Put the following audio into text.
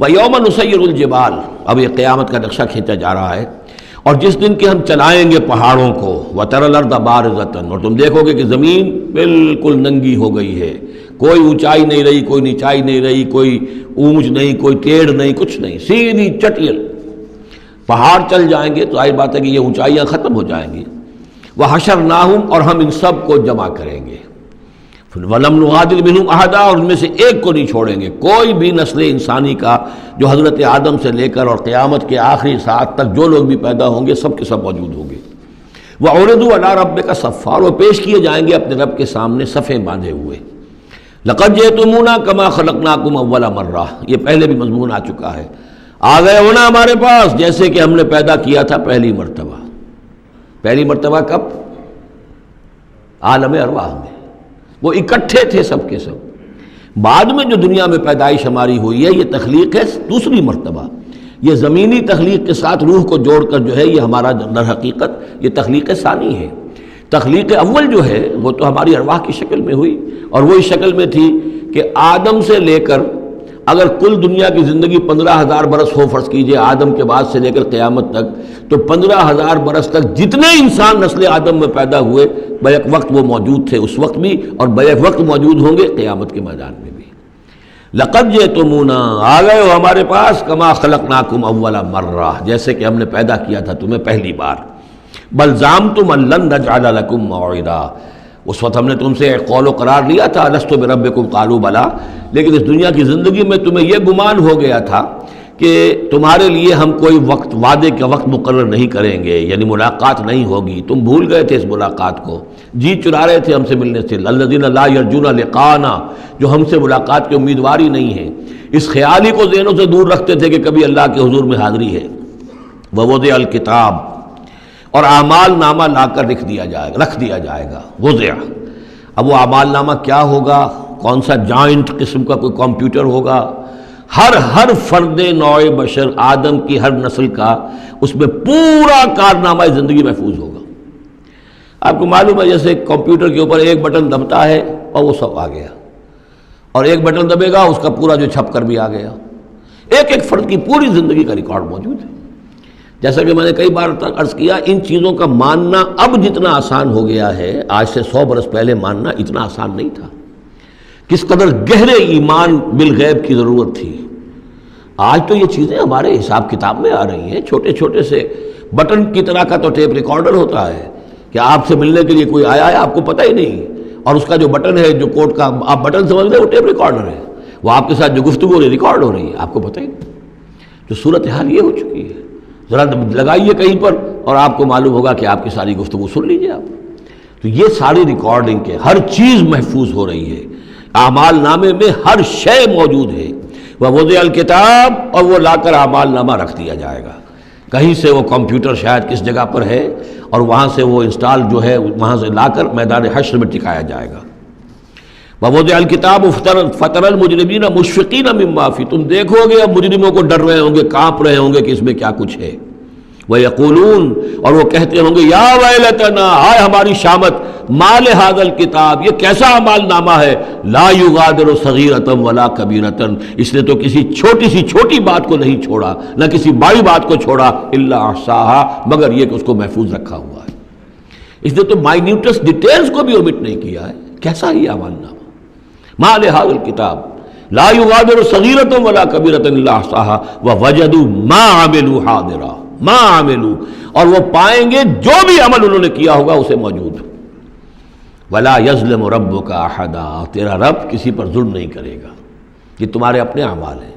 وَيَوْمَ نُسَيِّرُ الْجِبَالَ، اب یہ قیامت کا نقشہ کھینچا جا رہا ہے، اور جس دن کے ہم چلائیں گے پہاڑوں کو، وَتَرَى الْأَرْضَ بَارِزَةً، اور تم دیکھو گے کہ زمین بالکل ننگی ہو گئی ہے، کوئی اونچائی نہیں رہی، کوئی نیچائی نہیں رہی، کوئی اونچ نہیں، کوئی ٹیڑھ نہیں، کچھ نہیں، سیدھی چٹیل پہاڑ چل جائیں گے، تو ظاہر بات ہے کہ یہ اونچائیاں ختم ہو جائیں گی۔ وَحَشَرْنَاهُمْ، اور ہم ان سب کو جمع کریں گے، وَلَمْ نُغَادِرْ مِنْهُمْ أَحَدًا، اور ان میں سے ایک کو نہیں چھوڑیں گے، کوئی بھی نسل انسانی کا جو حضرت آدم سے لے کر اور قیامت کے آخری ساعت تک جو لوگ بھی پیدا ہوں گے سب کے سب موجود ہوں گے۔ وَعُرِضُوا عَلَىٰ رَبِّكَ صَفًّا، اور پیش کیے جائیں گے اپنے رب کے سامنے صفیں باندھے ہوئے۔ لَقَدْ جِئْتُمُونَا كَمَا خَلَقْنَاكُمْ أَوَّلَ مَرَّةٍ، یہ پہلے بھی مضمون آ چکا ہے، آ گئے ہونا ہمارے پاس جیسے کہ ہم نے پیدا کیا تھا پہلی مرتبہ۔ پہلی مرتبہ کب؟ عالم ارواح میں، وہ اکٹھے تھے سب کے سب۔ بعد میں جو دنیا میں پیدائش ہماری ہوئی ہے یہ تخلیق ہے دوسری مرتبہ، یہ زمینی تخلیق کے ساتھ روح کو جوڑ کر جو ہے یہ ہمارا در حقیقت یہ تخلیق ثانی ہے۔ تخلیق اول جو ہے وہ تو ہماری ارواح کی شکل میں ہوئی، اور وہ اس شکل میں تھی کہ آدم سے لے کر اگر کل دنیا کی زندگی 15,000 برس ہو، فرض کیجئے آدم کے بعد سے لے کر قیامت تک، تو 15,000 برس تک جتنے انسان نسل آدم میں پیدا ہوئے بیک وقت وہ موجود تھے اس وقت بھی، اور بیک وقت موجود ہوں گے قیامت کے میدان میں بھی۔ لَقَدْ جِئْتُمُونَا، آ گئے ہو ہمارے پاس، كَمَا خَلَقْنَاكُمْ أَوَّلَ مَرَّةٍ، جیسے کہ ہم نے پیدا کیا تھا تمہیں پہلی بار۔ بَلْ زَعَمْتُمْ أَن لَّن نَّجْعَلَ لَكُم مَّوْعِدًا، اس وقت ہم نے تم سے ایک قول و قرار لیا تھا، الست بربکم قالوا بلی، لیکن اس دنیا کی زندگی میں تمہیں یہ گمان ہو گیا تھا کہ تمہارے لیے ہم کوئی وقت، وعدے کا وقت مقرر نہیں کریں گے، یعنی ملاقات نہیں ہوگی، تم بھول گئے تھے اس ملاقات کو، جی چرا رہے تھے ہم سے ملنے سے۔ الذین لا یرجون لقاءنا، جو ہم سے ملاقات کی امیدوار ہی نہیں ہے، اس خیال ہی کو ذہنوں سے دور رکھتے تھے کہ کبھی اللہ کے حضور میں حاضری ہے۔ ووضع الکتاب، اور اعمال نامہ لا کر رکھ دیا جائے گا، وضع۔ اب وہ اعمال نامہ کیا ہوگا؟ کون سا جوائنٹ قسم کا کوئی کمپیوٹر ہوگا؟ ہر فرد نوع بشر آدم کی ہر نسل کا اس میں پورا کارنامہ زندگی محفوظ ہوگا۔ آپ کو معلوم ہے جیسے کمپیوٹر کے اوپر ایک بٹن دبتا ہے اور وہ سب آ گیا، اور ایک بٹن دبے گا اس کا پورا جو چھپ کر بھی آ گیا۔ ایک ایک فرد کی پوری زندگی کا ریکارڈ موجود ہے۔ جیسا کہ میں نے کئی بار عرض کیا، ان چیزوں کا ماننا اب جتنا آسان ہو گیا ہے، آج سے 100 برس پہلے ماننا اتنا آسان نہیں تھا۔ کس قدر گہرے ایمان بالغیب کی ضرورت تھی۔ آج تو یہ چیزیں ہمارے حساب کتاب میں آ رہی ہیں، چھوٹے چھوٹے سے بٹن کی طرح کا تو ٹیپ ریکارڈر ہوتا ہے کہ آپ سے ملنے کے لیے کوئی آیا ہے آپ کو پتہ ہی نہیں، اور اس کا جو بٹن ہے جو کوڈ کا آپ بٹن سمجھ رہے وہ ٹیپ ریکارڈر ہے، وہ آپ کے ساتھ جو گفتگو ریکارڈ ہو رہی ہے آپ کو پتہ ہی نہیں۔ جو صورتحال یہ ہو چکی ہے، ذرا لگائیے کہیں پر اور آپ کو معلوم ہوگا کہ آپ کی ساری گفتگو سن لیجئے آپ۔ تو یہ ساری ریکارڈنگ کے ہر چیز محفوظ ہو رہی ہے، اعمال نامے میں ہر شے موجود ہے۔ ووضع الکتاب، اور وہ لا کر اعمال نامہ رکھ دیا جائے گا، کہیں سے وہ کمپیوٹر شاید کس جگہ پر ہے، اور وہاں سے وہ انسٹال جو ہے وہاں سے لا کر میدان حشر میں ٹکایا جائے گا۔ ووضع الکتاب فترى المجرمین مشفقین مما فیہ، تم دیکھو گے اب مجرموں کو ڈر رہے ہوں گے، کانپ رہے ہوں گے کہ اس میں کیا کچھ ہے۔ وَيَقُولُونَ، اور وہ کہتے ہوں گے یا ویلتنا، ہائے ہماری شامت، ما لہذا الکتاب، یہ کیسا اعمال نامہ ہے، لا یغادر صغیرۃ ولا کبیرۃ، اس نے تو کسی چھوٹی سی چھوٹی بات کو نہیں چھوڑا، نہ کسی بڑی بات کو چھوڑا، الا احصاها، مگر یہ کہ اس کو محفوظ رکھا ہوا ہے۔ اس نے تو مائنیوٹس ڈیٹیلز کو بھی اومٹ نہیں کیا ہے۔ کیسا یہ اعمال نامہ، ما لہذا الکتاب لا یغادر صغیرۃ ولا کبیرۃ الا احصاها ووجدوا ما عملوا حاضرا، ما عملوا، اور وہ پائیں گے جو بھی عمل انہوں نے کیا ہوگا اسے موجود۔ ولا یظلم ربک احدا، تیرا رب کسی پر ظلم نہیں کرے گا، یہ تمہارے اپنے اعمال ہیں۔